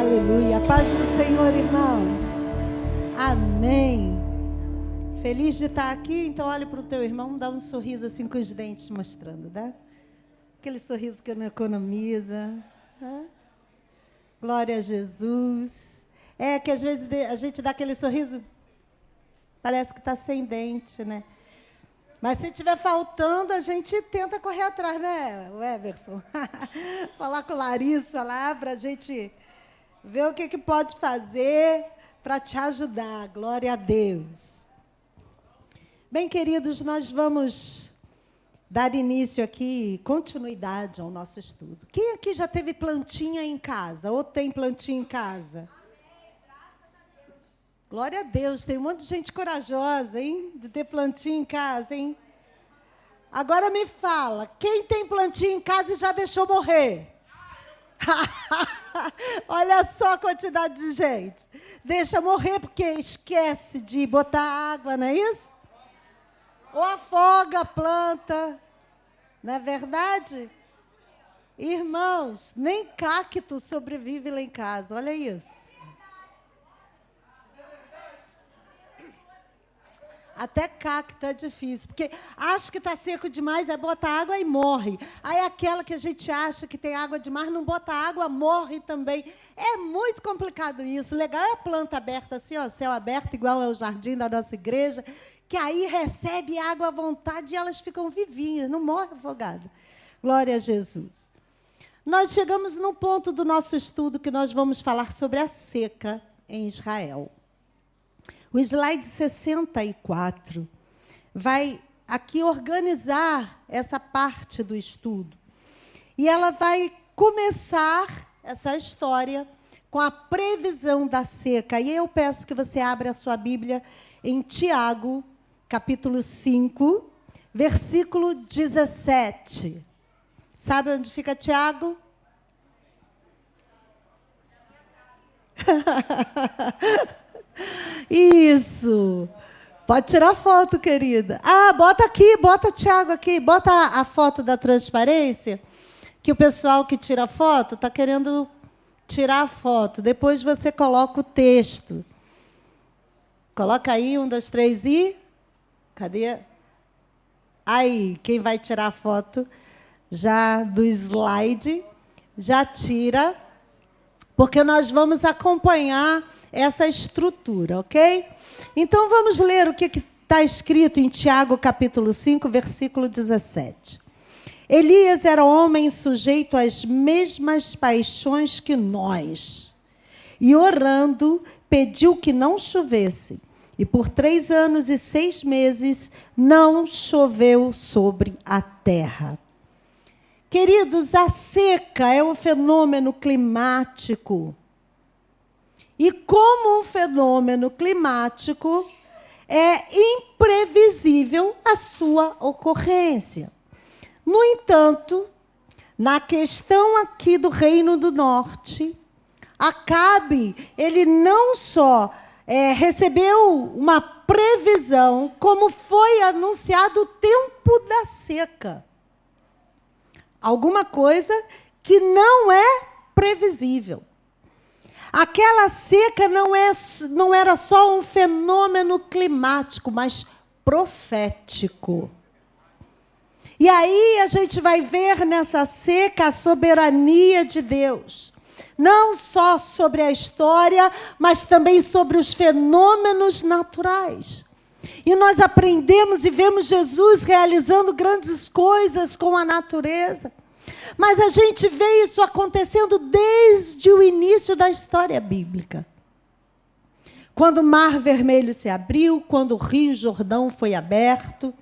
Aleluia. Paz do Senhor, irmãos. Amém. Feliz de estar aqui. Então olhe para o teu irmão, dá um sorriso assim com os dentes mostrando, tá? Aquele sorriso que não economiza. Tá? Glória a Jesus. É que às vezes a gente dá aquele sorriso, parece que está sem dente, né? Mas se estiver faltando, a gente tenta correr atrás, né, Everson? Falar com Larissa lá para a gente ver o que pode fazer para te ajudar. Glória a Deus. Bem, queridos, nós vamos dar início aqui, continuidade ao nosso estudo. Quem aqui já teve plantinha em casa? Ou tem plantinha em casa? Glória a Deus, tem um monte de gente corajosa, hein? De ter plantinha em casa, hein? Agora me fala, quem tem plantinha em casa e já deixou morrer? Olha só a quantidade de gente. Deixa morrer porque esquece de botar água, não é isso? Ou afoga a planta, não é verdade? Irmãos, nem cacto sobrevive lá em casa, olha isso. Até cacto é difícil, porque acha que está seco demais, aí bota água e morre. Aí aquela que a gente acha que tem água demais, não bota água, morre também. É muito complicado isso. Legal é a planta aberta assim, ó, céu aberto, igual é o jardim da nossa igreja, que aí recebe água à vontade e elas ficam vivinhas, não morrem afogadas. Glória a Jesus. Nós chegamos num ponto do nosso estudo que nós vamos falar sobre a seca em Israel. O slide 64 vai aqui organizar essa parte do estudo. E ela vai começar essa história com a previsão da seca. E eu peço que você abra a sua Bíblia em Tiago, capítulo 5, versículo 17. Sabe onde fica Tiago? Isso. Pode tirar foto, querida. Ah, bota aqui, bota Tiago aqui. Bota a foto da transparência, que o pessoal que tira foto está querendo tirar a foto. Depois você coloca o texto. Coloca aí, 1, 2, 3 e... Cadê? Aí, quem vai tirar a foto já do slide, já tira, porque nós vamos acompanhar essa estrutura, ok? Então, vamos ler o que está escrito em Tiago, capítulo 5, versículo 17. Elias era homem sujeito às mesmas paixões que nós, e orando, pediu que não chovesse. E por 3 anos e 6 meses não choveu sobre a terra. Queridos, a seca é um fenômeno climático. E como um fenômeno climático, é imprevisível a sua ocorrência. No entanto, na questão aqui do Reino do Norte, Acabe, ele não só recebeu uma previsão, como foi anunciado o tempo da seca. Alguma coisa que não é previsível. Aquela seca não era só um fenômeno climático, mas profético. E aí a gente vai ver nessa seca a soberania de Deus. Não só sobre a história, mas também sobre os fenômenos naturais. E nós aprendemos e vemos Jesus realizando grandes coisas com a natureza. Mas a gente vê isso acontecendo desde o início da história bíblica. Quando o Mar Vermelho se abriu, quando o Rio Jordão foi aberto.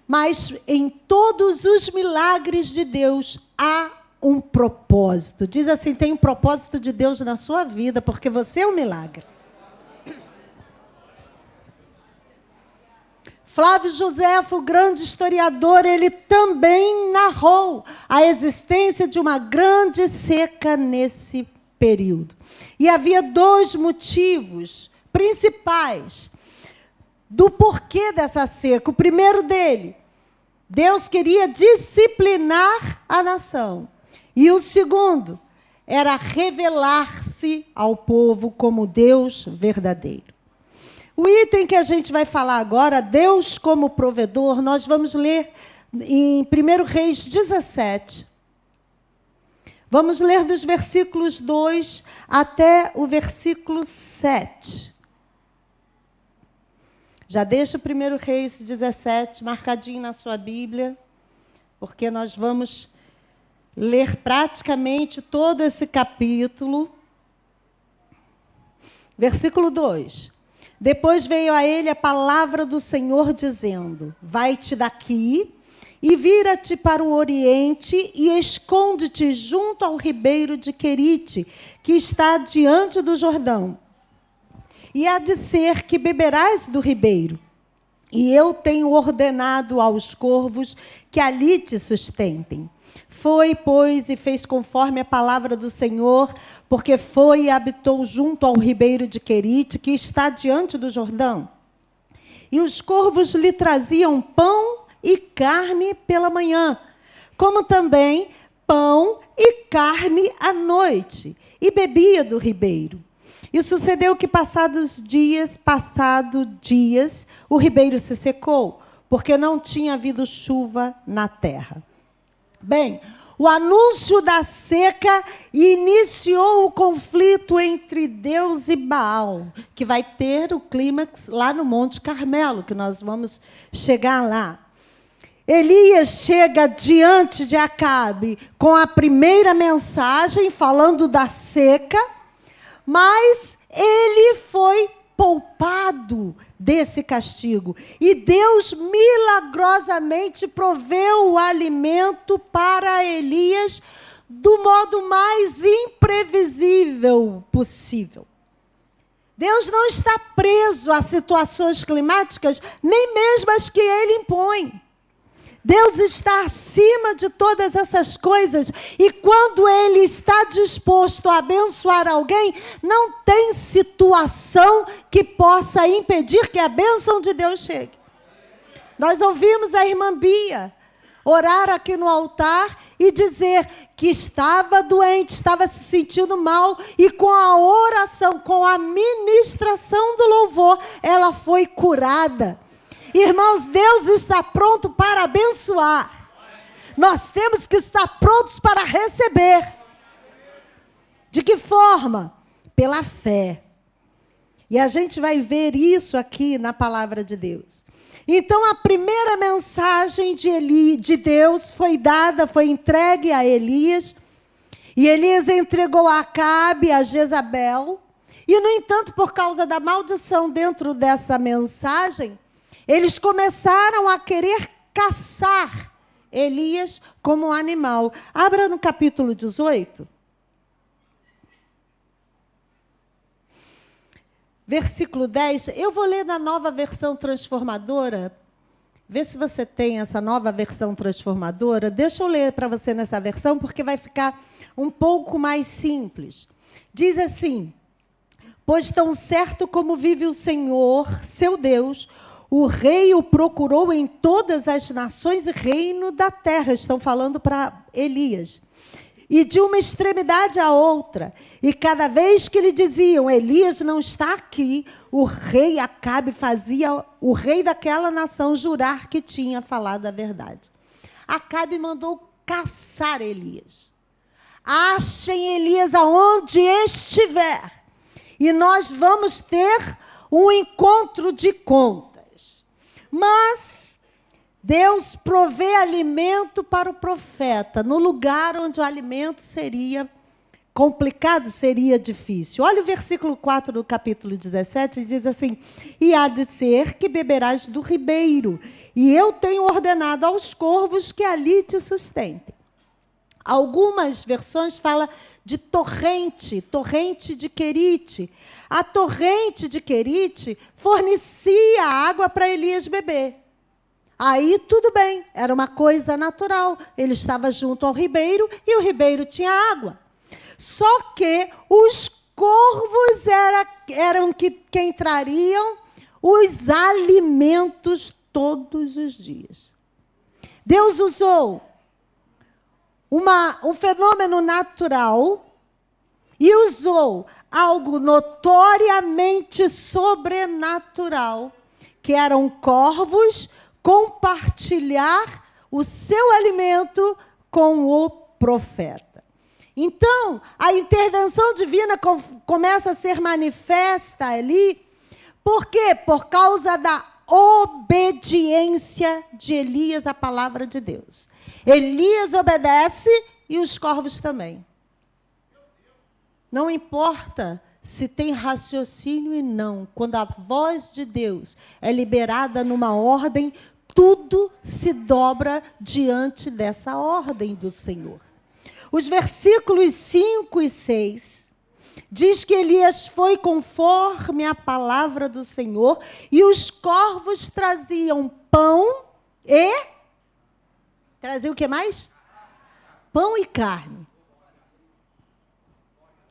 Mas em todos os milagres de Deus há um propósito. Diz assim, tem um propósito de Deus na sua vida, porque você é um milagre. Flávio Josefo, o grande historiador, ele também narrou a existência de uma grande seca nesse período. E havia 2 motivos principais do porquê dessa seca. O primeiro dele, Deus queria disciplinar a nação. E o segundo era revelar-se mostrar-se ao povo como Deus verdadeiro. O item que a gente vai falar agora, Deus como provedor, nós vamos ler em 1 Reis 17. Vamos ler dos versículos 2 até o versículo 7. Já deixa o 1 Reis 17 marcadinho na sua Bíblia, porque nós vamos ler praticamente todo esse capítulo. Versículo 2. Depois veio a ele a palavra do Senhor, dizendo: vai-te daqui e vira-te para o oriente e esconde-te junto ao ribeiro de Querite, que está diante do Jordão. E há de ser que beberás do ribeiro. E eu tenho ordenado aos corvos que ali te sustentem. Foi, pois, e fez conforme a palavra do Senhor, porque foi e habitou junto ao ribeiro de Querite, que está diante do Jordão. E os corvos lhe traziam pão e carne pela manhã, como também pão e carne à noite, e bebia do ribeiro. E sucedeu que, passados dias, o ribeiro se secou, porque não tinha havido chuva na terra. Bem, o anúncio da seca iniciou o conflito entre Deus e Baal, que vai ter o clímax lá no Monte Carmelo, que nós vamos chegar lá. Elias chega diante de Acabe com a primeira mensagem, falando da seca, mas ele foi poupado desse castigo. E Deus milagrosamente proveu o alimento para Elias do modo mais imprevisível possível. Deus não está preso a situações climáticas, nem mesmo as que ele impõe. Deus está acima de todas essas coisas, e quando Ele está disposto a abençoar alguém, não tem situação que possa impedir que a bênção de Deus chegue. Nós ouvimos a irmã Bia orar aqui no altar e dizer que estava doente, estava se sentindo mal, e com a oração, com a ministração do louvor, ela foi curada. Irmãos, Deus está pronto para abençoar. Nós temos que estar prontos para receber. De que forma? Pela fé. E a gente vai ver isso aqui na palavra de Deus. Então, a primeira mensagem de Deus foi dada, foi entregue a Elias. E Elias entregou a Acabe, a Jezabel. E, no entanto, por causa da maldição dentro dessa mensagem, eles começaram a querer caçar Elias como um animal. Abra no capítulo 18. Versículo 10. Eu vou ler na nova versão transformadora. Vê se você tem essa nova versão transformadora. Deixa eu ler para você nessa versão, porque vai ficar um pouco mais simples. Diz assim: pois tão certo como vive o Senhor, seu Deus, o rei o procurou em todas as nações e reino da terra. Estão falando para Elias. E de uma extremidade à outra. E cada vez que lhe diziam: Elias não está aqui, o rei Acabe fazia o rei daquela nação jurar que tinha falado a verdade. Acabe mandou caçar Elias. Achem Elias aonde estiver, e nós vamos ter um encontro de contas. Mas Deus provê alimento para o profeta, no lugar onde o alimento seria complicado, seria difícil. Olha o versículo 4 do capítulo 17, diz assim: e há de ser que beberás do ribeiro, e eu tenho ordenado aos corvos que ali te sustentem. Algumas versões falam de torrente de Querite. A torrente de Querite fornecia água para Elias beber. Aí tudo bem, era uma coisa natural. Ele estava junto ao ribeiro e o ribeiro tinha água. Só que os corvos eram quem trariam os alimentos todos os dias. Deus usou um fenômeno natural e usou algo notoriamente sobrenatural, que eram corvos, compartilhar o seu alimento com o profeta. Então, a intervenção divina começa a ser manifesta ali. Por quê? Por causa da obediência de Elias à palavra de Deus. Elias obedece e os corvos também. Não importa se tem raciocínio e não. Quando a voz de Deus é liberada numa ordem, tudo se dobra diante dessa ordem do Senhor. Os versículos 5 e 6 diz que Elias foi conforme a palavra do Senhor e os corvos traziam pão e... Traziam o que mais? Pão e carne.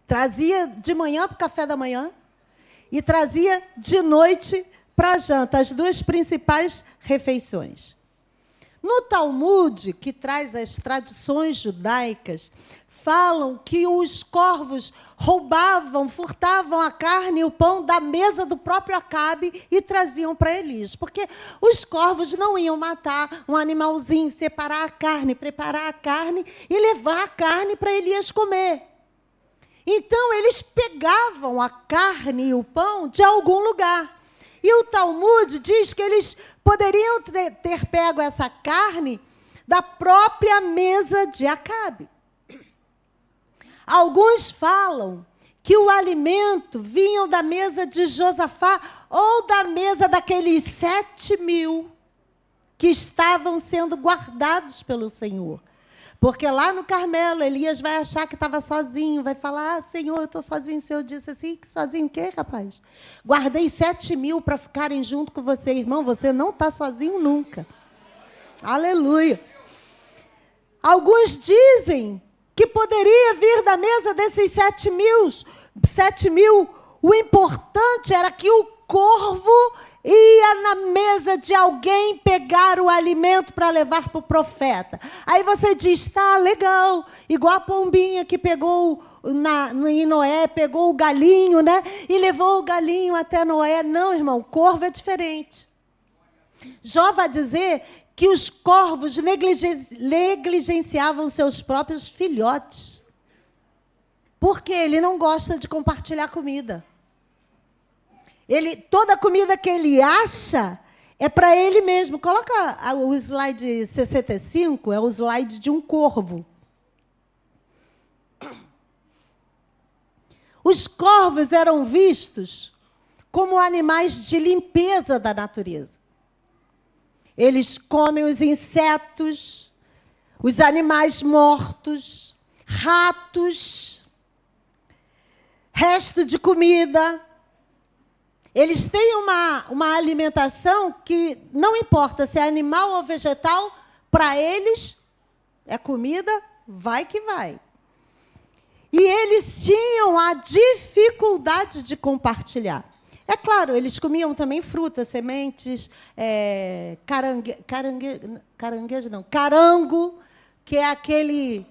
Trazia de manhã para o café da manhã e trazia de noite para a janta, as duas principais refeições. No Talmud, que traz as tradições judaicas, falam que os corvos roubavam, furtavam a carne e o pão da mesa do próprio Acabe e traziam para Elias. Porque os corvos não iam matar um animalzinho, separar a carne, preparar a carne e levar a carne para Elias comer. Então, eles pegavam a carne e o pão de algum lugar. E o Talmud diz que eles poderiam ter pego essa carne da própria mesa de Acabe. Alguns falam que o alimento vinha da mesa de Josafá ou da mesa daqueles 7.000 que estavam sendo guardados pelo Senhor. Porque lá no Carmelo, Elias vai achar que estava sozinho, vai falar, Senhor, eu estou sozinho. O Senhor disse assim, sozinho o quê, rapaz? Guardei 7.000 para ficarem junto com você, irmão, você não está sozinho nunca. Aleluia. Alguns dizem que poderia vir da mesa desses 7.000. O importante era que o corvo ia na mesa de alguém pegar o alimento para levar para o profeta. Aí você diz, tá, legal, igual a pombinha que pegou em Noé, pegou o galinho, né? E levou o galinho até Noé. Não, irmão, corvo é diferente. Jó vai dizer que os corvos negligenciavam seus próprios filhotes. Porque ele não gosta de compartilhar comida. Toda a comida que ele acha é para ele mesmo. Coloca o slide 65, é o slide de um corvo. Os corvos eram vistos como animais de limpeza da natureza. Eles comem os insetos, os animais mortos, ratos, resto de comida. Eles têm uma alimentação que não importa se é animal ou vegetal, para eles é comida, vai que vai. E eles tinham a dificuldade de compartilhar. É claro, eles comiam também frutas, sementes, carango, que é aquele...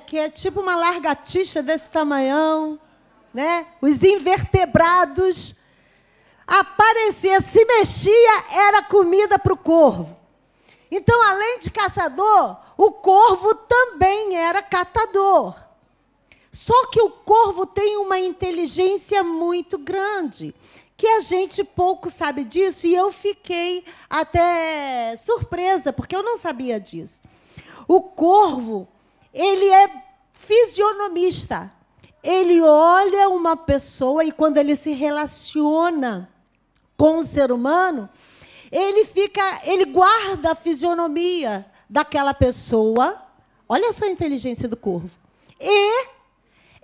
que é tipo uma lagartixa desse tamanhão, né? Os invertebrados. Aparecia, se mexia, era comida para o corvo. Então, além de caçador, o corvo também era catador. Só que o corvo tem uma inteligência muito grande, que a gente pouco sabe disso, e eu fiquei até surpresa, porque eu não sabia disso. O corvo, ele é fisionomista. Ele olha uma pessoa e, quando ele se relaciona com o ser humano, ele guarda a fisionomia daquela pessoa. Olha só a inteligência do corvo. E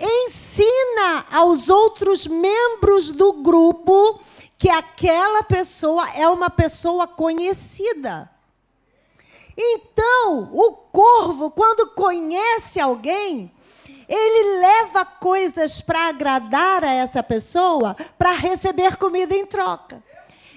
ensina aos outros membros do grupo que aquela pessoa é uma pessoa conhecida. Então, o corvo, quando conhece alguém, ele leva coisas para agradar a essa pessoa, para receber comida em troca.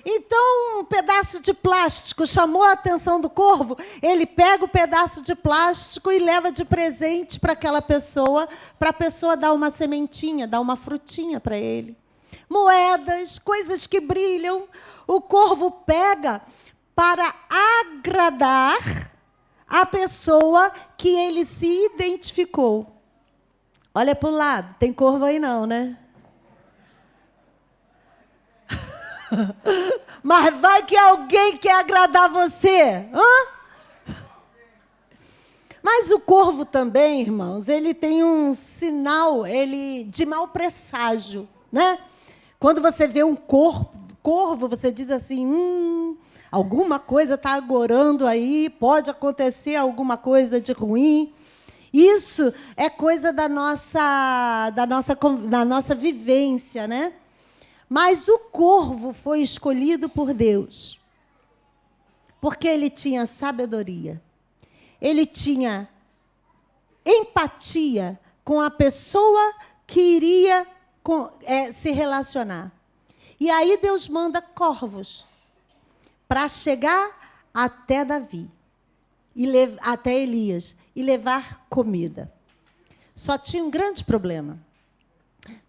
Então, um pedaço de plástico chamou a atenção do corvo, ele pega o pedaço de plástico e leva de presente para aquela pessoa, para a pessoa dar uma sementinha, dar uma frutinha para ele. Moedas, coisas que brilham, o corvo pega para agradar a pessoa que ele se identificou. Olha para o lado, tem corvo aí não, né? Mas vai que alguém quer agradar você. Hã? Mas o corvo também, irmãos, ele tem um sinal de mau presságio, né? Quando você vê um corvo, você diz assim, alguma coisa está agorando aí, pode acontecer alguma coisa de ruim. Isso é coisa da nossa vivência, né? Mas o corvo foi escolhido por Deus, porque ele tinha sabedoria, ele tinha empatia com a pessoa que iria se relacionar. E aí Deus manda corvos para chegar até Davi, até Elias, e levar comida. Só tinha um grande problema.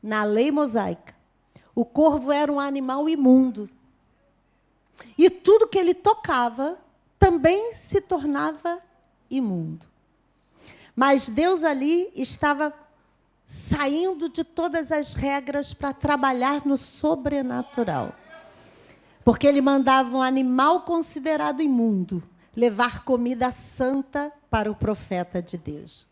Na lei mosaica, o corvo era um animal imundo. E tudo que ele tocava também se tornava imundo. Mas Deus ali estava saindo de todas as regras para trabalhar no sobrenatural. Porque ele mandava um animal considerado imundo levar comida santa para o profeta de Deus.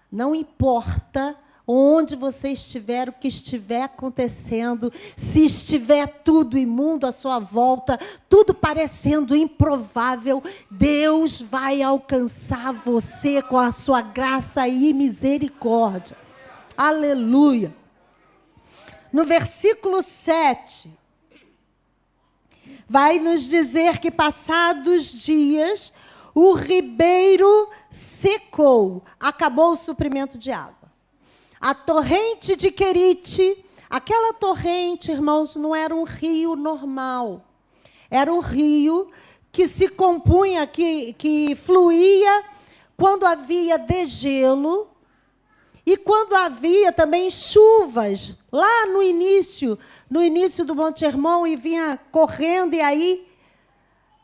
Não importa onde você estiver, o que estiver acontecendo, se estiver tudo imundo à sua volta, tudo parecendo improvável, Deus vai alcançar você com a sua graça e misericórdia. Aleluia! No versículo 7, vai nos dizer que, passados dias, o ribeiro secou, acabou o suprimento de água. A torrente de Querite, aquela torrente, irmãos, não era um rio normal. Era um rio que se compunha, que fluía quando havia degelo e quando havia também chuvas, lá no início do Monte Hermon, e vinha correndo e aí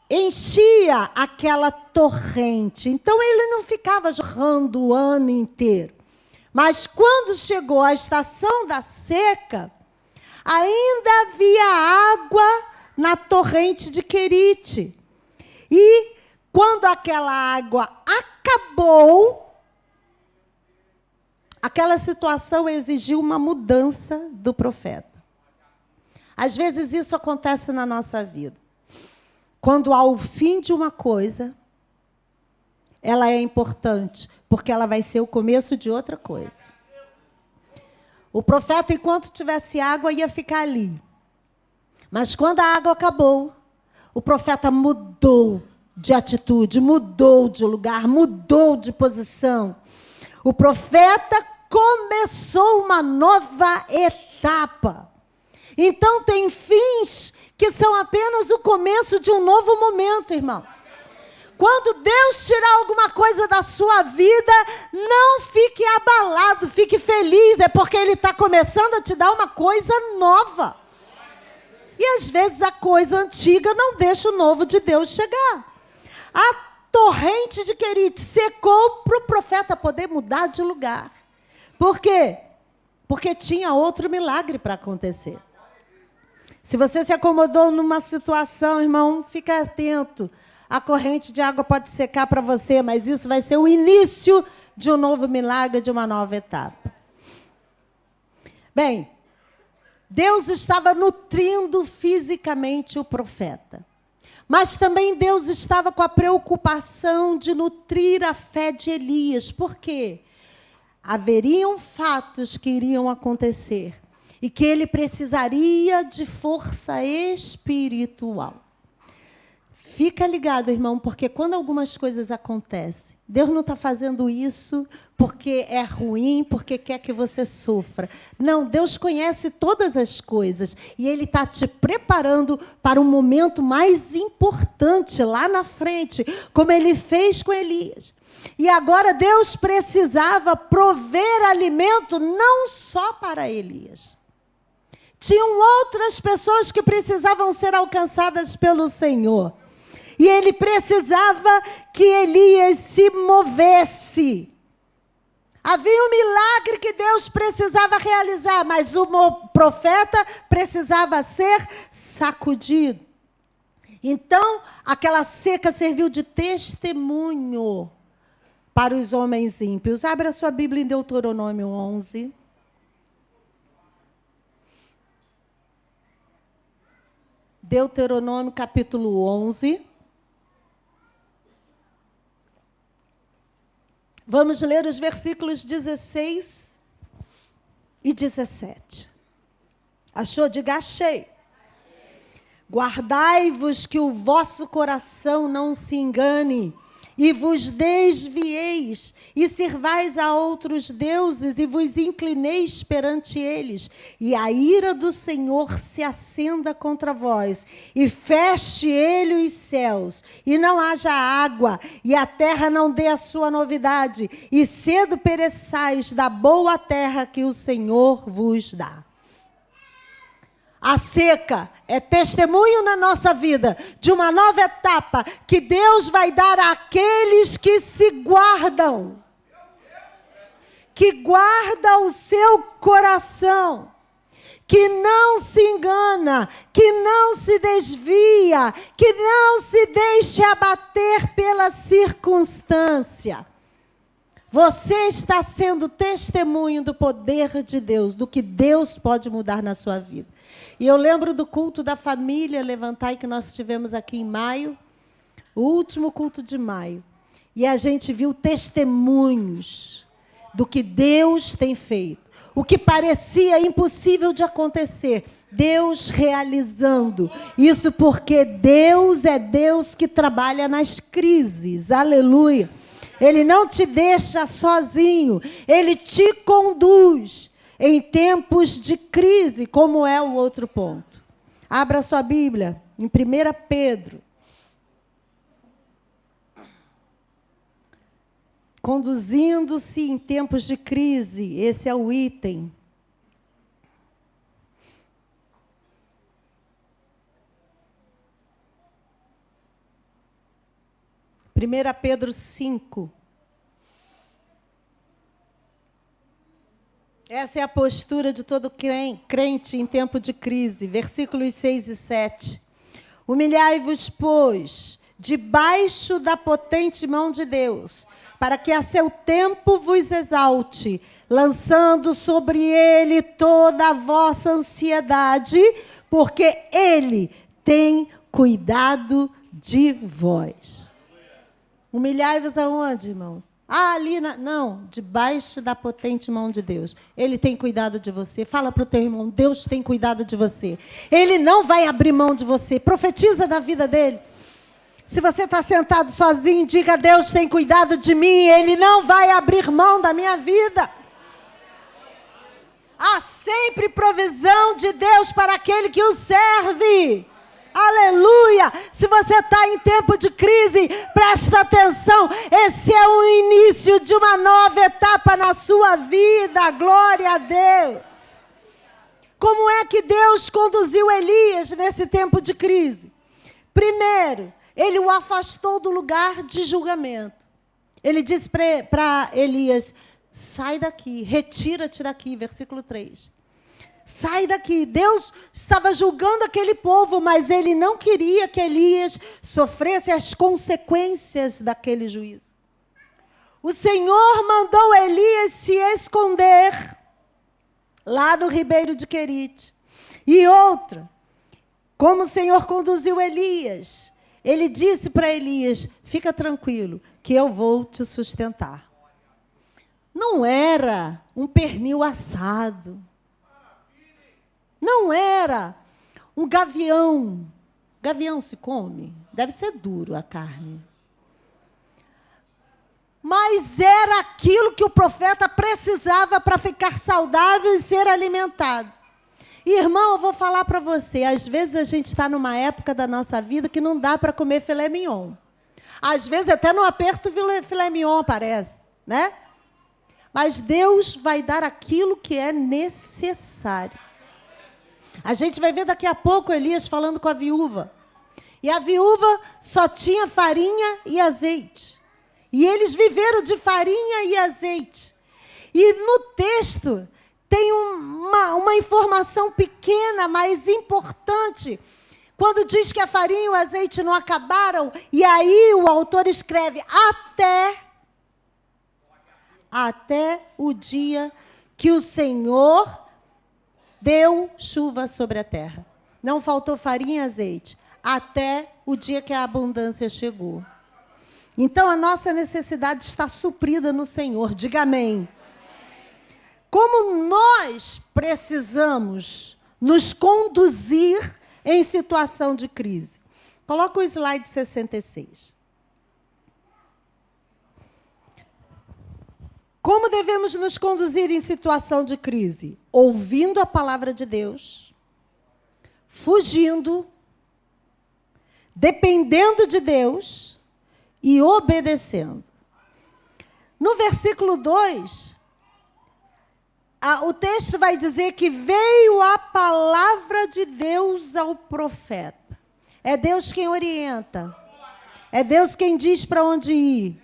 enchia aquela torrente. Então ele não ficava jorrando o ano inteiro. Mas quando chegou a estação da seca, ainda havia água na torrente de Querite. E quando aquela água acabou, aquela situação exigiu uma mudança do profeta. Às vezes isso acontece na nossa vida. Quando há o fim de uma coisa, ela é importante, porque ela vai ser o começo de outra coisa. O profeta, enquanto tivesse água, ia ficar ali. Mas quando a água acabou, o profeta mudou de atitude, mudou de lugar, mudou de posição. O profeta começou uma nova etapa. Então, tem fins que são apenas o começo de um novo momento, irmão. Quando Deus tirar alguma coisa da sua vida, não fique abalado, fique feliz. É porque Ele está começando a te dar uma coisa nova. E às vezes a coisa antiga não deixa o novo de Deus chegar. A torrente de Querite secou para o profeta poder mudar de lugar. Por quê? Porque tinha outro milagre para acontecer. Se você se acomodou numa situação, irmão, fica atento. A corrente de água pode secar para você, mas isso vai ser o início de um novo milagre, de uma nova etapa. Bem, Deus estava nutrindo fisicamente o profeta. Mas também Deus estava com a preocupação de nutrir a fé de Elias. Por quê? Haveriam fatos que iriam acontecer e que ele precisaria de força espiritual. Fica ligado, irmão, porque quando algumas coisas acontecem, Deus não está fazendo isso porque é ruim, porque quer que você sofra. Não, Deus conhece todas as coisas e Ele está te preparando para um momento mais importante lá na frente, como Ele fez com Elias. E agora Deus precisava prover alimento não só para Elias. Tinham outras pessoas que precisavam ser alcançadas pelo Senhor. E ele precisava que Elias se movesse. Havia um milagre que Deus precisava realizar, mas o profeta precisava ser sacudido. Então, aquela seca serviu de testemunho para os homens ímpios. Abra sua Bíblia em Deuteronômio 11. Deuteronômio capítulo 11. Vamos ler os versículos 16 e 17. Achou? Diga, achei. Guardai-vos que o vosso coração não se engane, e vos desvieis, e sirvais a outros deuses, e vos inclineis perante eles, e a ira do Senhor se acenda contra vós, e feche ele os céus, e não haja água, e a terra não dê a sua novidade, e cedo pereçais da boa terra que o Senhor vos dá. A seca é testemunho na nossa vida de uma nova etapa que Deus vai dar àqueles que se guardam. Que guarda o seu coração. Que não se engana, que não se desvia, que não se deixe abater pela circunstância. Você está sendo testemunho do poder de Deus, do que Deus pode mudar na sua vida. E eu lembro do culto da família Levantai que nós tivemos aqui em maio, o último culto de maio. E a gente viu testemunhos do que Deus tem feito. O que parecia impossível de acontecer, Deus realizando. Isso porque Deus é Deus que trabalha nas crises. Aleluia. Ele não te deixa sozinho, Ele te conduz em tempos de crise, como é o outro ponto. Abra sua Bíblia em 1 Pedro. Conduzindo-se em tempos de crise, esse é o item. Primeira Pedro 5. Essa é a postura de todo crente em tempo de crise. Versículos 6 e 7. Humilhai-vos, pois, debaixo da potente mão de Deus, para que a seu tempo vos exalte, lançando sobre ele toda a vossa ansiedade, porque ele tem cuidado de vós. Humilhai-vos aonde, irmãos? Ali, não, debaixo da potente mão de Deus. Ele tem cuidado de você. Fala para o teu irmão, Deus tem cuidado de você. Ele não vai abrir mão de você. Profetiza da vida dele. Se você está sentado sozinho, diga, Deus tem cuidado de mim. Ele não vai abrir mão da minha vida. Há sempre provisão de Deus para aquele que o serve. Aleluia! Se você está em tempo de crise, presta atenção. Esse é o início de uma nova etapa na sua vida. Glória a Deus. Como é que Deus conduziu Elias nesse tempo de crise? Primeiro, ele o afastou do lugar de julgamento. Ele disse para Elias, sai daqui, retira-te daqui, versículo 3. Sai daqui. Deus estava julgando aquele povo, mas ele não queria que Elias sofresse as consequências daquele juízo. O Senhor mandou Elias se esconder lá no ribeiro de Querite. E outra, como o Senhor conduziu Elias, ele disse para Elias, fica tranquilo, que eu vou te sustentar. Não era um pernil assado. Não era um gavião. Gavião se come? Deve ser duro a carne. Mas era aquilo que o profeta precisava para ficar saudável e ser alimentado. Irmão, eu vou falar para você, às vezes a gente está numa época da nossa vida que não dá para comer filé mignon. Às vezes até no aperto filé mignon aparece, né? Mas Deus vai dar aquilo que é necessário. A gente vai ver daqui a pouco Elias falando com a viúva. E a viúva só tinha farinha e azeite. E eles viveram de farinha e azeite. E no texto tem uma informação pequena, mas importante. Quando diz que a farinha e o azeite não acabaram, e aí o autor escreve até o dia que o Senhor deu chuva sobre a terra. Não faltou farinha e azeite, até o dia que a abundância chegou. Então, a nossa necessidade está suprida no Senhor. Diga amém. Como nós precisamos nos conduzir em situação de crise. Coloca o slide 66. Como devemos nos conduzir em situação de crise? Ouvindo a palavra de Deus, fugindo, dependendo de Deus e obedecendo. No versículo 2, o texto vai dizer que veio a palavra de Deus ao profeta. É Deus quem orienta. É Deus quem diz para onde ir.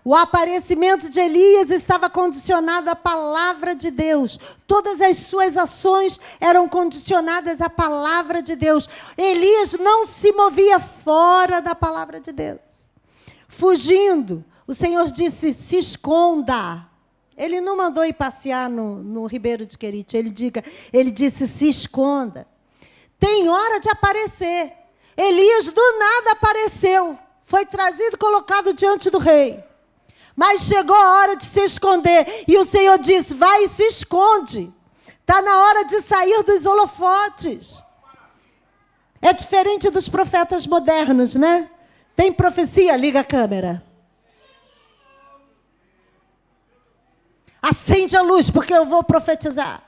O aparecimento de Elias estava condicionado à palavra de Deus. Todas as suas ações eram condicionadas à palavra de Deus. Elias não se movia fora da palavra de Deus. Fugindo, o Senhor disse, se esconda. Ele não mandou ir passear no Ribeiro de Querite. Ele disse, se esconda. Tem hora de aparecer. Elias do nada apareceu. Foi trazido e colocado diante do rei. Mas chegou a hora de se esconder. E o Senhor disse, vai e se esconde. Está na hora de sair dos holofotes. É diferente dos profetas modernos, né? Tem profecia? Liga a câmera. Acende a luz, porque eu vou profetizar.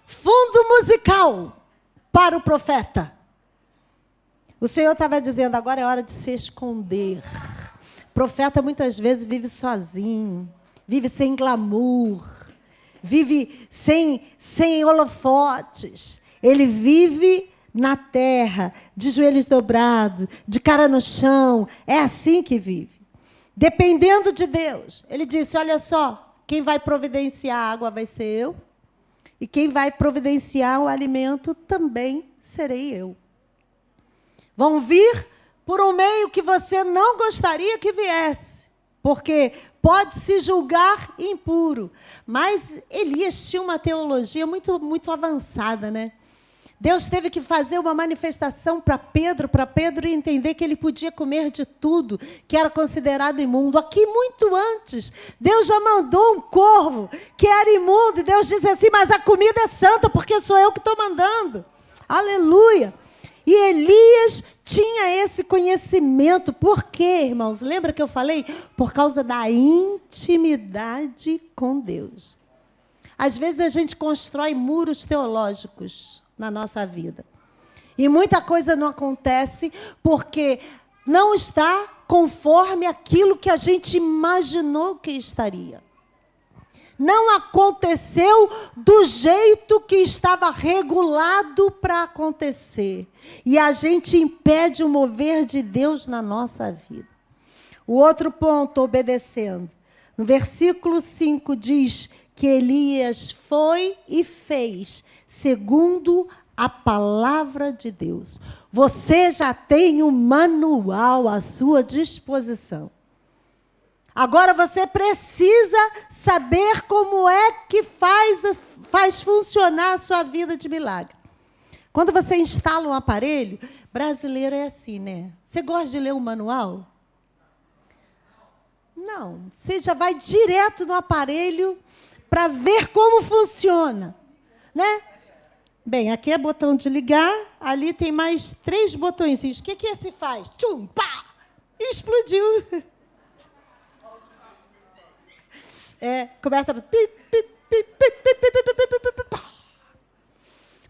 Fundo musical para o profeta. O Senhor estava dizendo, agora é hora de se esconder. O profeta muitas vezes vive sozinho, vive sem glamour, vive sem holofotes. Ele vive na terra, de joelhos dobrados, de cara no chão. É assim que vive. Dependendo de Deus. Ele disse, olha só, quem vai providenciar a água vai ser eu, e quem vai providenciar o alimento também serei eu. Vão vir por um meio que você não gostaria que viesse, porque pode se julgar impuro. Mas Elias tinha uma teologia muito, muito avançada, né? Deus teve que fazer uma manifestação para Pedro entender que ele podia comer de tudo que era considerado imundo. Aqui, muito antes, Deus já mandou um corvo que era imundo, e Deus disse assim, mas a comida é santa, porque sou eu que estou mandando. Aleluia! E Elias tinha esse conhecimento. Por quê, irmãos? Lembra que eu falei? Por causa da intimidade com Deus. Às vezes a gente constrói muros teológicos na nossa vida. E muita coisa não acontece porque não está conforme aquilo que a gente imaginou que estaria. Não aconteceu do jeito que estava regulado para acontecer. E a gente impede o mover de Deus na nossa vida. O outro ponto, obedecendo. No versículo 5 diz que Elias foi e fez segundo a palavra de Deus. Você já tem um manual à sua disposição. Agora você precisa saber como é que faz funcionar a sua vida de milagre. Quando você instala um aparelho, brasileiro é assim, né? Você gosta de ler um manual? Não, você já vai direto no aparelho para ver como funciona, né? Bem, aqui é botão de ligar, ali tem mais 3 botõezinhos. O que esse faz? Tchum, pá! Explodiu. Começa a...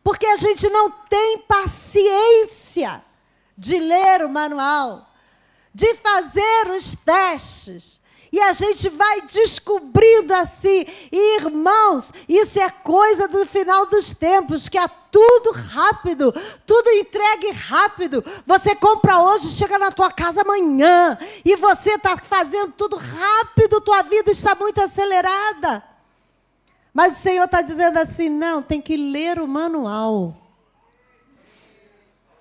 Porque a gente não tem paciência de ler o manual, de fazer os testes. E a gente vai descobrindo assim. E, irmãos, isso é coisa do final dos tempos, que é tudo rápido, tudo entregue rápido. Você compra hoje, chega na tua casa amanhã. E você está fazendo tudo rápido, tua vida está muito acelerada. Mas o Senhor está dizendo assim, não, tem que ler o manual.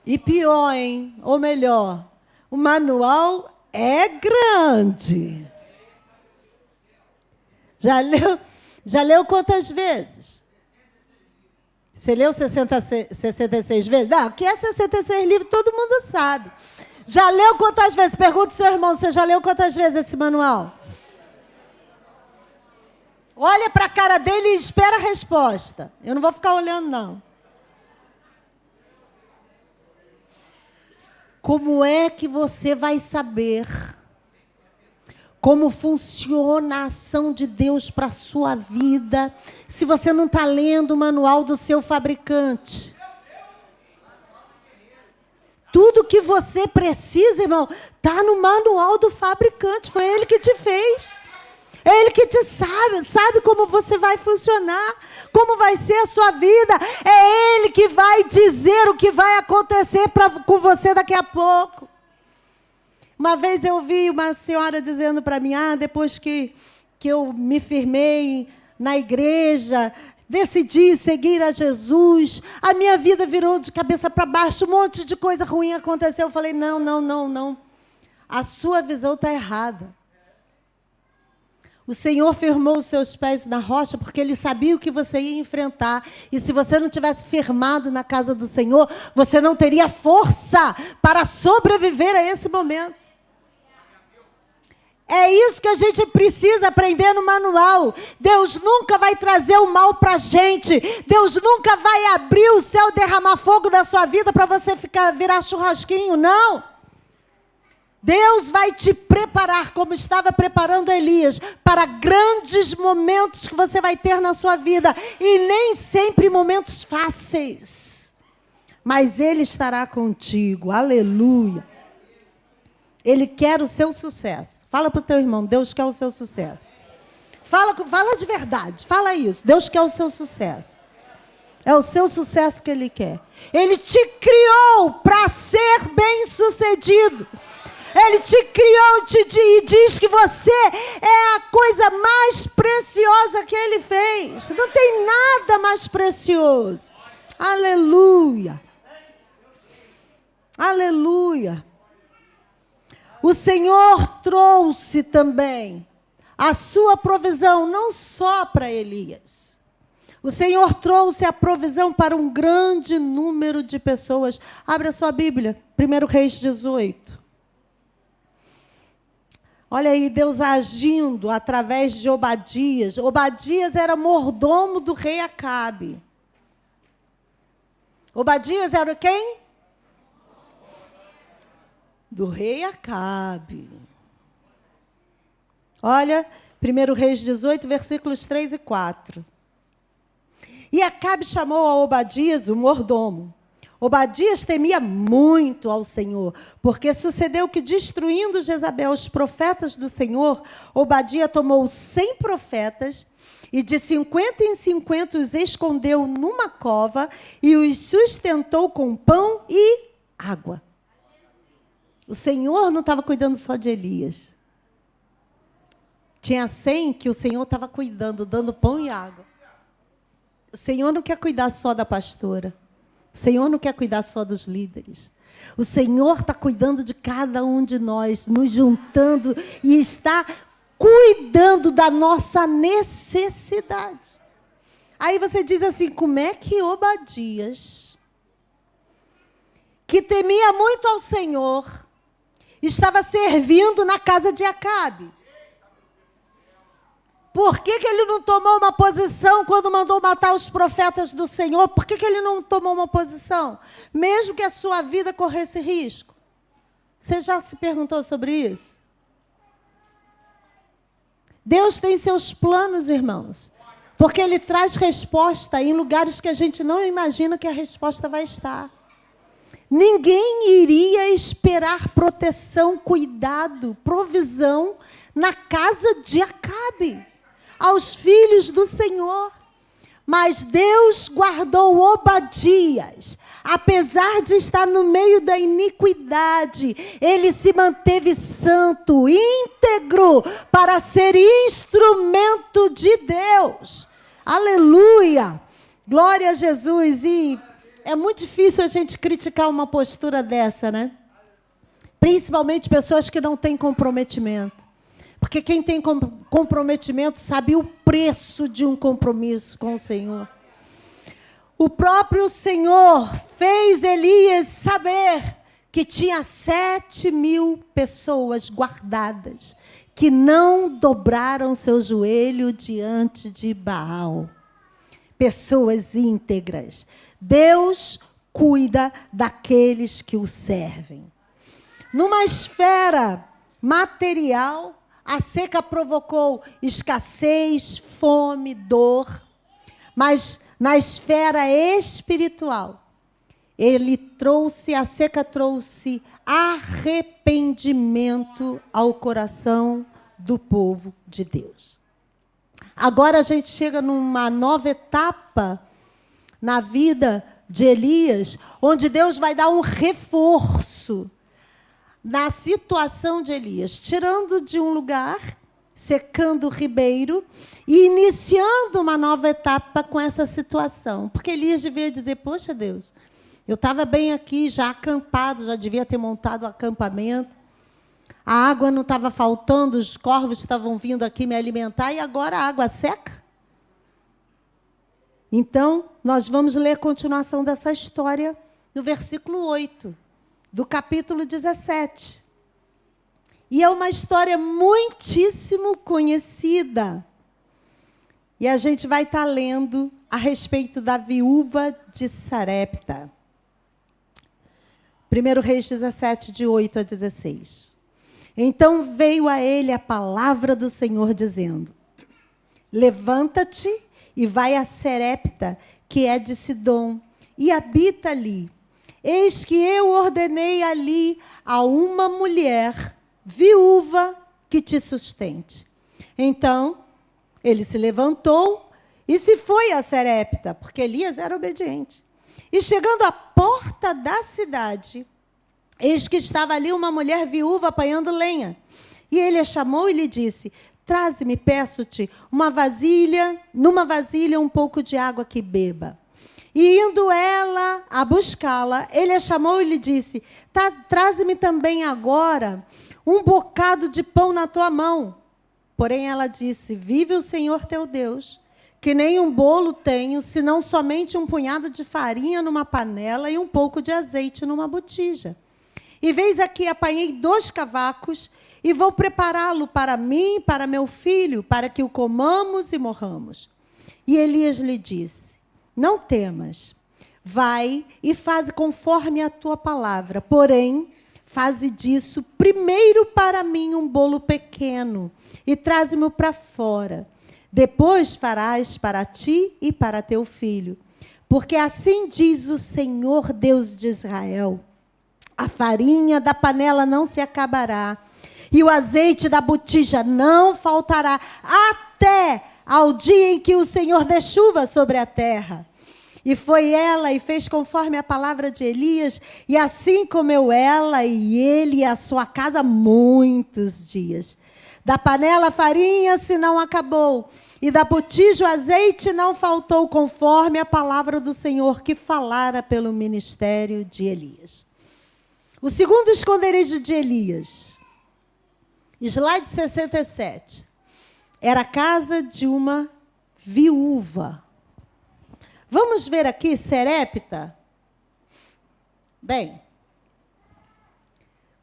E pior, hein? Ou melhor, o manual é grande. Já leu quantas vezes? Você leu 66 vezes? Não, o que é 66 livros, todo mundo sabe. Já leu quantas vezes? Pergunta ao seu irmão, você já leu quantas vezes esse manual? Olha para a cara dele e espera a resposta. Eu não vou ficar olhando, não. Como é que você vai saber como funciona a ação de Deus para a sua vida, se você não está lendo o manual do seu fabricante? Tudo que você precisa, irmão, está no manual do fabricante. Foi ele que te fez. É ele que te sabe como você vai funcionar, como vai ser a sua vida. É ele que vai dizer o que vai acontecer com você daqui a pouco. Uma vez eu vi uma senhora dizendo para mim, depois que eu me firmei na igreja, decidi seguir a Jesus, a minha vida virou de cabeça para baixo, um monte de coisa ruim aconteceu. Eu falei, não. A sua visão está errada. O Senhor firmou os seus pés na rocha porque Ele sabia o que você ia enfrentar. E se você não tivesse firmado na casa do Senhor, você não teria força para sobreviver a esse momento. É isso que a gente precisa aprender no manual. Deus nunca vai trazer o mal para a gente. Deus nunca vai abrir o céu, derramar fogo da sua vida para você virar churrasquinho, não. Deus vai te preparar, como estava preparando Elias, para grandes momentos que você vai ter na sua vida. E nem sempre momentos fáceis. Mas Ele estará contigo. Aleluia. Ele quer o seu sucesso. Fala para o teu irmão, Deus quer o seu sucesso. Fala de verdade, fala isso. Deus quer o seu sucesso. É o seu sucesso que Ele quer. Ele te criou para ser bem-sucedido. Ele te criou e diz que você é a coisa mais preciosa que Ele fez. Não tem nada mais precioso. Aleluia. Aleluia. O Senhor trouxe também a sua provisão, não só para Elias. O Senhor trouxe a provisão para um grande número de pessoas. Abra a sua Bíblia, 1 Reis 18. Olha aí, Deus agindo através de Obadias. Obadias era mordomo do rei Acabe. Obadias era quem? Do rei Acabe. Olha, 1 Reis 18, versículos 3 e 4. E Acabe chamou a Obadias, o mordomo. Obadias temia muito ao Senhor, porque sucedeu que, destruindo Jezabel os profetas do Senhor, Obadias tomou 100 profetas e de 50 em 50 os escondeu numa cova e os sustentou com pão e água. O Senhor não estava cuidando só de Elias. Tinha 100 que o Senhor estava cuidando, dando pão e água. O Senhor não quer cuidar só da pastora. O Senhor não quer cuidar só dos líderes. O Senhor está cuidando de cada um de nós, nos juntando e está cuidando da nossa necessidade. Aí você diz assim, como é que Obadias, que temia muito ao Senhor, estava servindo na casa de Acabe? Por que ele não tomou uma posição quando mandou matar os profetas do Senhor? Por que ele não tomou uma posição? Mesmo que a sua vida corresse risco. Você já se perguntou sobre isso? Deus tem seus planos, irmãos. Porque Ele traz resposta em lugares que a gente não imagina que a resposta vai estar. Ninguém iria esperar proteção, cuidado, provisão na casa de Acabe, aos filhos do Senhor. Mas Deus guardou Obadias. Apesar de estar no meio da iniquidade, ele se manteve santo, íntegro, para ser instrumento de Deus. Aleluia! Glória a Jesus. E é muito difícil a gente criticar uma postura dessa, né? Principalmente pessoas que não têm comprometimento. Porque quem tem comprometimento sabe o preço de um compromisso com o Senhor. O próprio Senhor fez Elias saber que tinha 7.000 pessoas guardadas, que não dobraram seu joelho diante de Baal. Pessoas íntegras. Deus cuida daqueles que o servem. Numa esfera material, a seca provocou escassez, fome, dor. Mas na esfera espiritual, a seca trouxe arrependimento ao coração do povo de Deus. Agora a gente chega numa nova etapa na vida de Elias, onde Deus vai dar um reforço na situação de Elias, tirando de um lugar, secando o ribeiro e iniciando uma nova etapa com essa situação. Porque Elias devia dizer, poxa Deus, eu estava bem aqui, já acampado, já devia ter montado o acampamento, a água não estava faltando, os corvos estavam vindo aqui me alimentar e agora a água seca? Então, nós vamos ler a continuação dessa história no versículo 8, do capítulo 17. E é uma história muitíssimo conhecida. E a gente vai estar lendo a respeito da viúva de Sarepta. 1 Reis 17, de 8 a 16. Então veio a ele a palavra do Senhor, dizendo: levanta-te e vai a Sarepta, que é de Sidom, e habita ali. Eis que eu ordenei ali a uma mulher viúva que te sustente. Então, ele se levantou e se foi a Sarepta, porque Elias era obediente. E chegando à porta da cidade, eis que estava ali uma mulher viúva apanhando lenha. E ele a chamou e lhe disse: traze-me, peço-te, numa vasilha um pouco de água que beba. E indo ela a buscá-la, ele a chamou e lhe disse: traze-me também agora um bocado de pão na tua mão. Porém ela disse: vive o Senhor teu Deus, que nem um bolo tenho, senão somente um punhado de farinha numa panela e um pouco de azeite numa botija. E veis aqui, apanhei 2 cavacos e vou prepará-lo para mim e para meu filho, para que o comamos e morramos. E Elias lhe disse: não temas, vai e faze conforme a tua palavra, porém, faze disso primeiro para mim um bolo pequeno e traze-me para fora. Depois farás para ti e para teu filho. Porque assim diz o Senhor Deus de Israel: a farinha da panela não se acabará, e o azeite da botija não faltará, até ao dia em que o Senhor dê chuva sobre a terra. E foi ela e fez conforme a palavra de Elias, e assim comeu ela e ele e a sua casa muitos dias. Da panela a farinha se não acabou, e da botija o azeite não faltou, conforme a palavra do Senhor que falara pelo ministério de Elias. O segundo esconderijo de Elias, slide 67, era a casa de uma viúva. Vamos ver aqui Sarepta? Bem,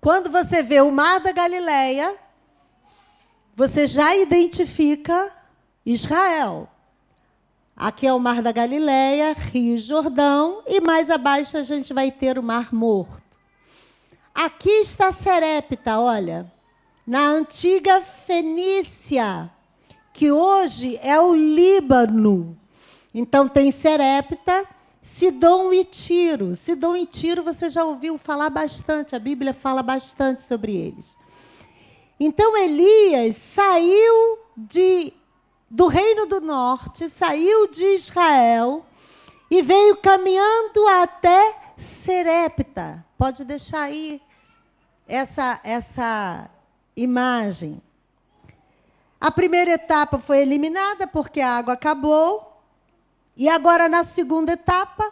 quando você vê o mar da Galileia, você já identifica Israel. Aqui é o Mar da Galileia, Rio Jordão, e mais abaixo a gente vai ter o Mar Morto. Aqui está Serepta, olha, na antiga Fenícia, que hoje é o Líbano. Então tem Serepta, Sidom e Tiro. Sidom e Tiro você já ouviu falar bastante, a Bíblia fala bastante sobre eles. Então Elias saiu do Reino do Norte, saiu de Israel e veio caminhando até Serepta. Pode deixar aí essa imagem. A primeira etapa foi eliminada porque a água acabou. E agora, na segunda etapa,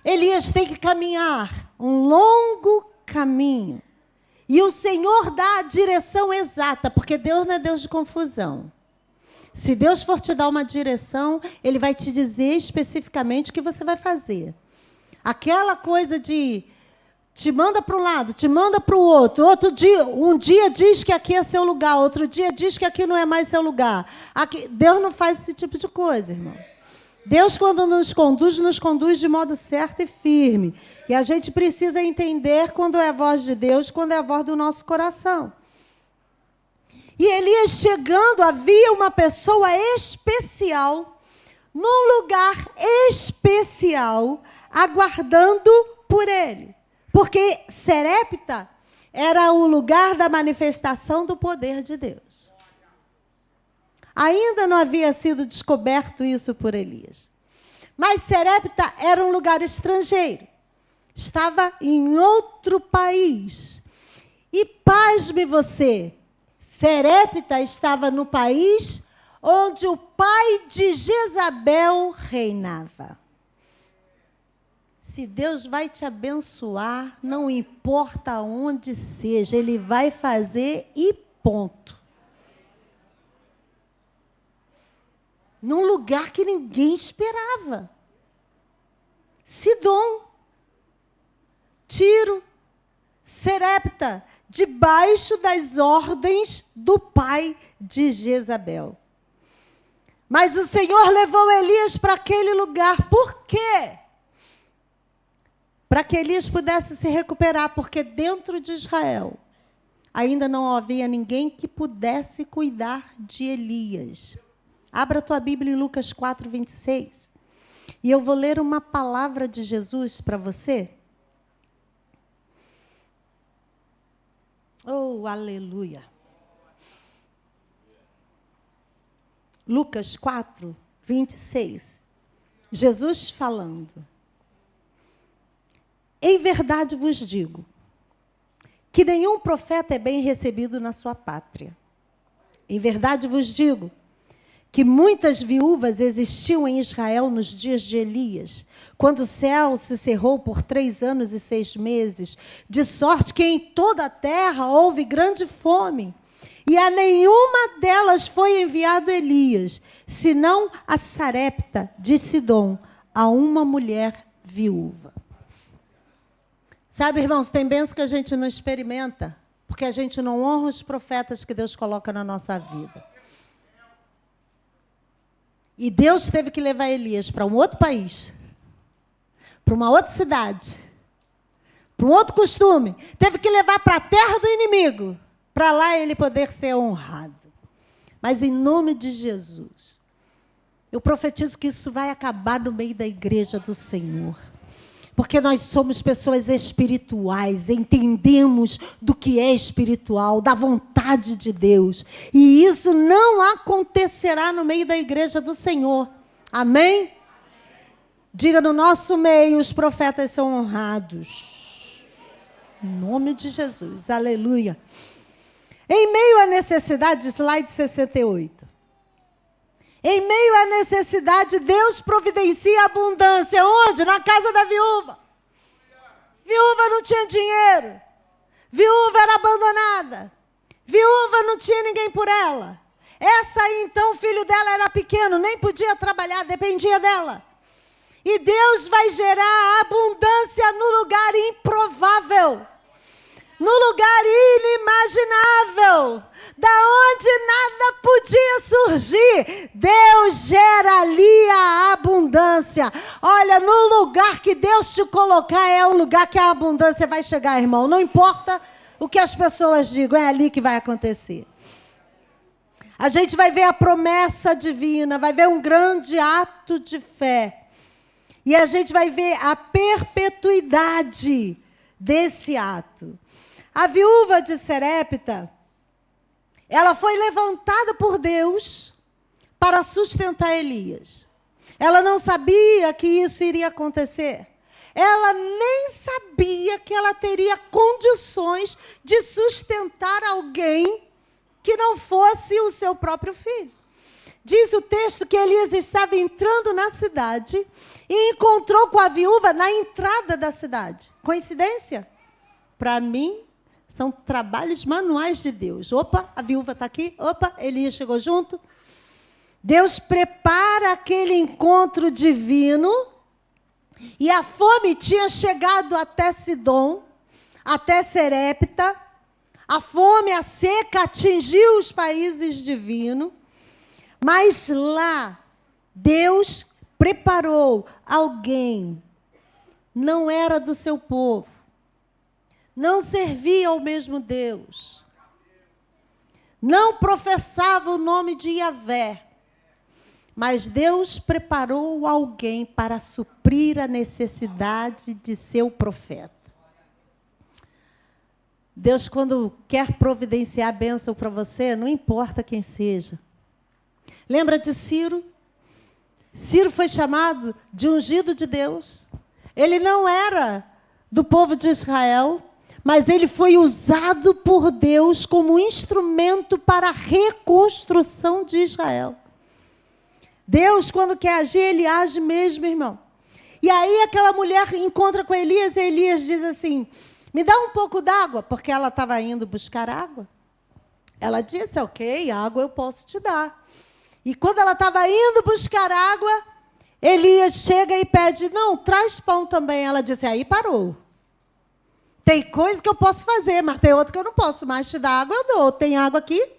Elias tem que caminhar um longo caminho. E o Senhor dá a direção exata, porque Deus não é Deus de confusão. Se Deus for te dar uma direção, Ele vai te dizer especificamente o que você vai fazer. Aquela coisa de te manda para um lado, te manda para o outro. Um dia diz que aqui é seu lugar, outro dia diz que aqui não é mais seu lugar. Deus não faz esse tipo de coisa, irmão. Deus, quando nos conduz de modo certo e firme. E a gente precisa entender quando é a voz de Deus, quando é a voz do nosso coração. E Elias chegando, havia uma pessoa especial, num lugar especial, aguardando por ele. Porque Serepta era o lugar da manifestação do poder de Deus. Ainda não havia sido descoberto isso por Elias. Mas Serepta era um lugar estrangeiro. Estava em outro país. E pasme você, Serepta estava no país onde o pai de Jezabel reinava. Se Deus vai te abençoar, não importa onde seja, Ele vai fazer e ponto. Num lugar que ninguém esperava. Sidom, Tiro, Serepta, debaixo das ordens do pai de Jezabel. Mas o Senhor levou Elias para aquele lugar. Por quê? Para que Elias pudesse se recuperar, porque dentro de Israel ainda não havia ninguém que pudesse cuidar de Elias. Abra a tua Bíblia em Lucas 4, 26. E eu vou ler uma palavra de Jesus para você. Oh, aleluia. Lucas 4, 26. Jesus falando. Em verdade vos digo, que nenhum profeta é bem recebido na sua pátria. Em verdade vos digo, que muitas viúvas existiam em Israel nos dias de Elias, quando o céu se cerrou por 3 anos e 6 meses, de sorte que em toda a terra houve grande fome, e a nenhuma delas foi enviado Elias, senão a Sarepta de Sidom, a uma mulher viúva. Sabe, irmãos, tem bênçãos que a gente não experimenta, porque a gente não honra os profetas que Deus coloca na nossa vida. E Deus teve que levar Elias para um outro país, para uma outra cidade, para um outro costume. Teve que levar para a terra do inimigo, para lá ele poder ser honrado. Mas em nome de Jesus, eu profetizo que isso vai acabar no meio da igreja do Senhor. Porque nós somos pessoas espirituais, entendemos do que é espiritual, da vontade de Deus. E isso não acontecerá no meio da igreja do Senhor. Amém? Diga, no nosso meio os profetas são honrados. Em nome de Jesus, aleluia. Em meio à necessidade, slide 68. Em meio à necessidade, Deus providencia abundância. Onde? Na casa da viúva. Viúva não tinha dinheiro. Viúva era abandonada. Viúva não tinha ninguém por ela. Essa aí, então, o filho dela era pequeno, nem podia trabalhar, dependia dela. E Deus vai gerar abundância no lugar improvável. no lugar inimaginável, da onde nada podia surgir, Deus gera ali a abundância. Olha, no lugar que Deus te colocar é o lugar que a abundância vai chegar, irmão. Não importa o que as pessoas digam, é ali que vai acontecer. A gente vai ver a promessa divina, vai ver um grande ato de fé. E a gente vai ver a perpetuidade desse ato. A viúva de Serepta, ela foi levantada por Deus para sustentar Elias. Ela não sabia que isso iria acontecer. Ela nem sabia que ela teria condições de sustentar alguém que não fosse o seu próprio filho. Diz o texto que Elias estava entrando na cidade e encontrou com a viúva na entrada da cidade. Coincidência? Para mim, são trabalhos manuais de Deus. Opa, a viúva está aqui. Opa, Elias chegou junto. Deus prepara aquele encontro divino. E a fome tinha chegado até Sidom, até Serepta. A fome, a seca atingiu os países divinos. Mas lá, Deus preparou alguém. Não era do seu povo. Não servia ao mesmo Deus. Não professava o nome de Yahvé. Mas Deus preparou alguém para suprir a necessidade de seu profeta. Deus, quando quer providenciar a bênção para você, não importa quem seja. Lembra de Ciro? Ciro foi chamado de ungido de Deus. Ele não era do povo de Israel, mas ele foi usado por Deus como instrumento para a reconstrução de Israel. Deus, quando quer agir, ele age mesmo, irmão. E aí aquela mulher encontra com Elias, e Elias diz assim, me dá um pouco d'água, porque ela estava indo buscar água. Ela disse, ok, água eu posso te dar. E quando ela estava indo buscar água, Elias chega e pede, não, traz pão também. Ela disse, aí parou. Tem coisa que eu posso fazer, mas tem outra que eu não posso mais te dar água, eu dou. Tem água aqui?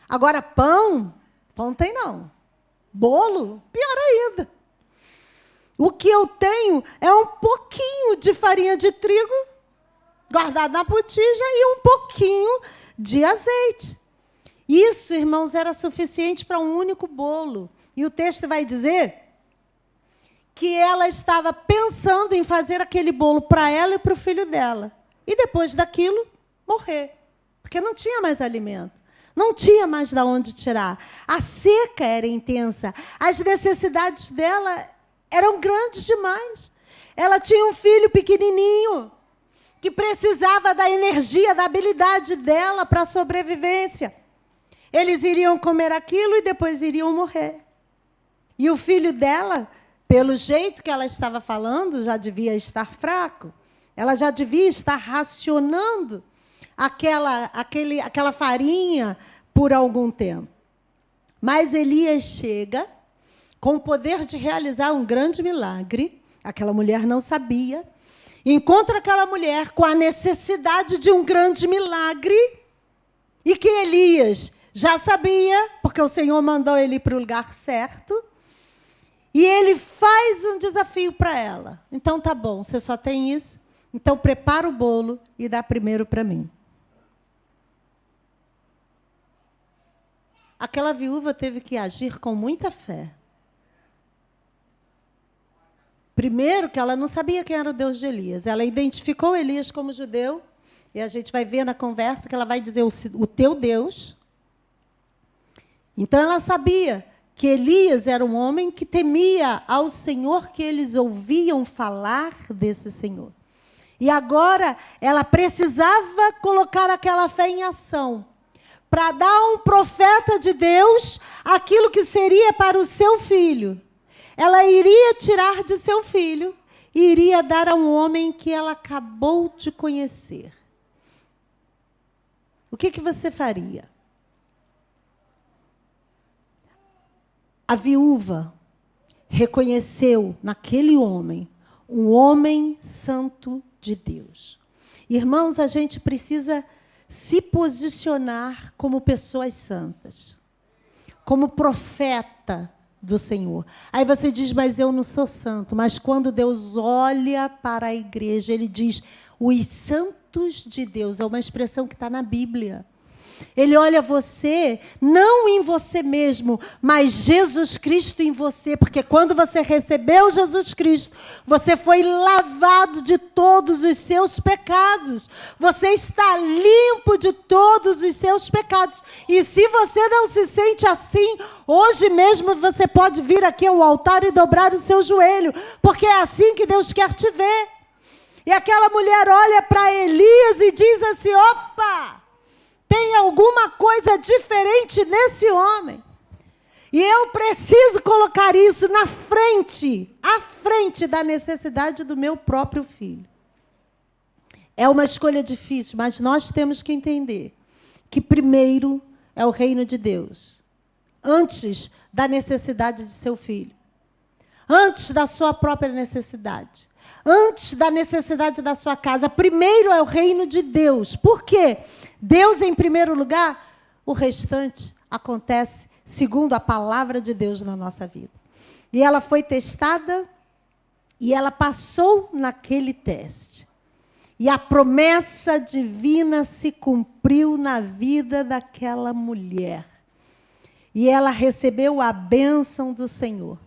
Agora, pão tem não. Bolo, pior ainda. O que eu tenho é um pouquinho de farinha de trigo, guardado na botija, e um pouquinho de azeite. Isso, irmãos, era suficiente para um único bolo. E o texto vai dizer que ela estava pensando em fazer aquele bolo para ela e para o filho dela. E depois daquilo, morrer. Porque não tinha mais alimento. Não tinha mais de onde tirar. A seca era intensa. As necessidades dela eram grandes demais. Ela tinha um filho pequenininho que precisava da energia, da habilidade dela para a sobrevivência. Eles iriam comer aquilo e depois iriam morrer. E o filho dela, pelo jeito que ela estava falando, já devia estar fraco. Ela já devia estar racionando aquela farinha por algum tempo. Mas Elias chega com o poder de realizar um grande milagre. Aquela mulher não sabia. Encontra aquela mulher com a necessidade de um grande milagre e que Elias já sabia, porque o Senhor mandou ele ir para o lugar certo. E ele faz um desafio para ela. Então, tá bom, você só tem isso? Então, prepara o bolo e dá primeiro para mim. Aquela viúva teve que agir com muita fé. Primeiro, que ela não sabia quem era o Deus de Elias. Ela identificou Elias como judeu. E a gente vai ver na conversa que ela vai dizer o teu Deus. Então, ela sabia que Elias era um homem que temia ao Senhor, que eles ouviam falar desse Senhor. E agora, ela precisava colocar aquela fé em ação, para dar a um profeta de Deus aquilo que seria para o seu filho. Ela iria tirar de seu filho e iria dar a um homem que ela acabou de conhecer. O que você faria? A viúva reconheceu naquele homem um homem santo de Deus. Irmãos, a gente precisa se posicionar como pessoas santas, como profeta do Senhor. Aí você diz, mas eu não sou santo. Mas quando Deus olha para a igreja, ele diz, os santos de Deus, é uma expressão que está na Bíblia. Ele olha você, não em você mesmo, mas Jesus Cristo em você, porque quando você recebeu Jesus Cristo, você foi lavado de todos os seus pecados. Você está limpo de todos os seus pecados. E se você não se sente assim, hoje mesmo você pode vir aqui ao altar e dobrar o seu joelho, porque é assim que Deus quer te ver. E aquela mulher olha para Elias e diz assim, opa! Tem alguma coisa diferente nesse homem. E eu preciso colocar isso na frente, à frente da necessidade do meu próprio filho. É uma escolha difícil, mas nós temos que entender que primeiro é o reino de Deus, antes da necessidade de seu filho, antes da sua própria necessidade. Antes da necessidade da sua casa. Primeiro é o reino de Deus. Por quê? Deus em primeiro lugar, o restante acontece segundo a palavra de Deus na nossa vida. E ela foi testada e ela passou naquele teste. E a promessa divina se cumpriu na vida daquela mulher. E ela recebeu a bênção do Senhor.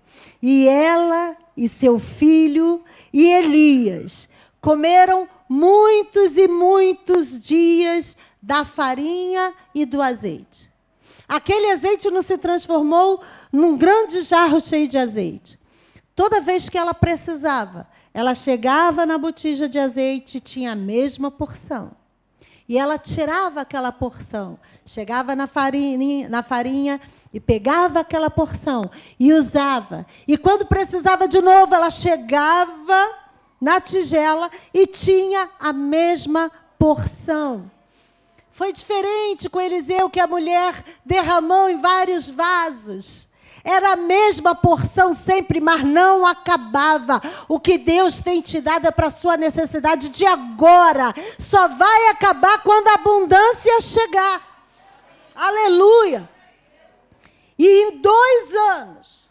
E ela e seu filho e Elias comeram muitos e muitos dias da farinha e do azeite. Aquele azeite não se transformou num grande jarro cheio de azeite. Toda vez que ela precisava, ela chegava na botija de azeite e tinha a mesma porção. E ela tirava aquela porção, chegava na farinha e pegava aquela porção e usava. E quando precisava de novo, ela chegava na tigela e tinha a mesma porção. Foi diferente com Eliseu, que a mulher derramou em vários vasos. Era a mesma porção sempre, mas não acabava. O que Deus tem te dado é para a sua necessidade de agora. Só vai acabar quando a abundância chegar. Aleluia! E em 2 anos,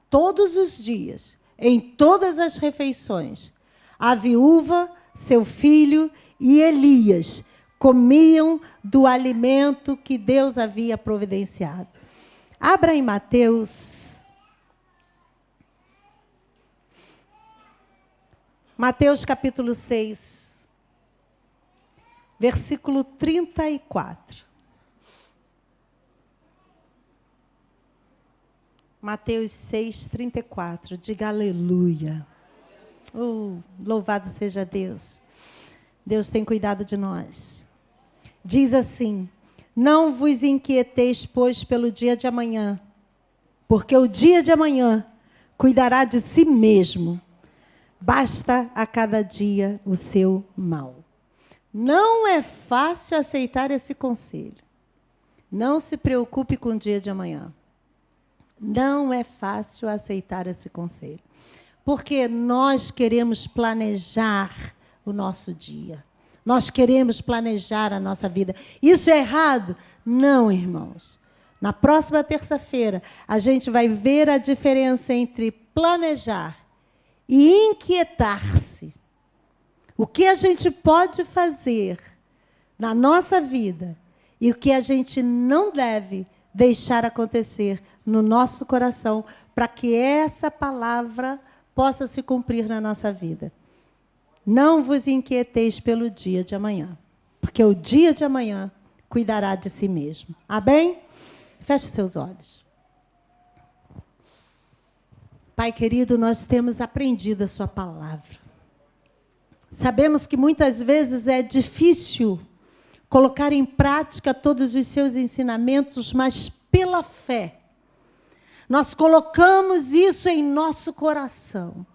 todos os dias, em todas as refeições, a viúva, seu filho e Elias comiam do alimento que Deus havia providenciado. Abra em Mateus. Mateus capítulo 6, versículo 34. Mateus 6, 34. Diga aleluia. Oh, louvado seja Deus. Deus tem cuidado de nós. Diz assim: não vos inquieteis, pois, pelo dia de amanhã, porque o dia de amanhã cuidará de si mesmo. Basta a cada dia o seu mal. Não é fácil aceitar esse conselho. Não se preocupe com o dia de amanhã. Não é fácil aceitar esse conselho. Porque nós queremos planejar o nosso dia. Nós queremos planejar a nossa vida. Isso é errado? Não, irmãos. Na próxima terça-feira, a gente vai ver a diferença entre planejar e inquietar-se. O que a gente pode fazer na nossa vida e o que a gente não deve deixar acontecer no nosso coração para que essa palavra possa se cumprir na nossa vida. Não vos inquieteis pelo dia de amanhã, porque o dia de amanhã cuidará de si mesmo. Amém? Feche seus olhos. Pai querido, nós temos aprendido a sua palavra. Sabemos que muitas vezes é difícil colocar em prática todos os seus ensinamentos, mas pela fé, nós colocamos isso em nosso coração.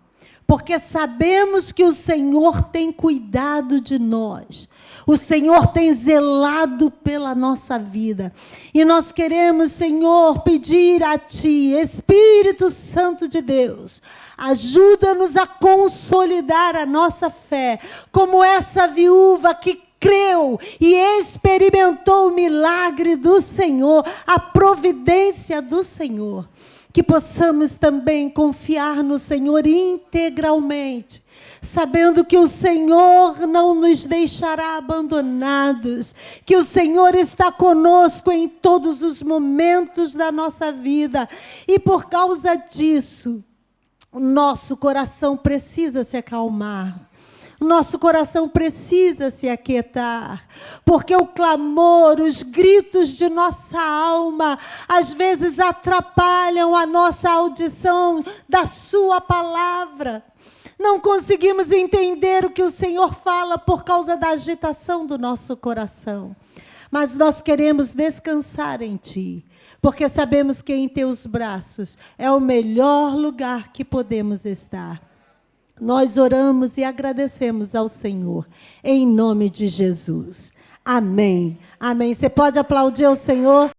Porque sabemos que o Senhor tem cuidado de nós. O Senhor tem zelado pela nossa vida. E nós queremos, Senhor, pedir a Ti, Espírito Santo de Deus, ajuda-nos a consolidar a nossa fé, como essa viúva que creu e experimentou o milagre do Senhor, a providência do Senhor. Que possamos também confiar no Senhor integralmente, sabendo que o Senhor não nos deixará abandonados, que o Senhor está conosco em todos os momentos da nossa vida. E por causa disso, o nosso coração precisa se acalmar. Nosso coração precisa se aquietar, porque o clamor, os gritos de nossa alma, às vezes atrapalham a nossa audição da sua palavra. Não conseguimos entender o que o Senhor fala por causa da agitação do nosso coração. Mas nós queremos descansar em Ti, porque sabemos que em Teus braços é o melhor lugar que podemos estar. Nós oramos e agradecemos ao Senhor, em nome de Jesus. Amém. Amém. Você pode aplaudir ao Senhor?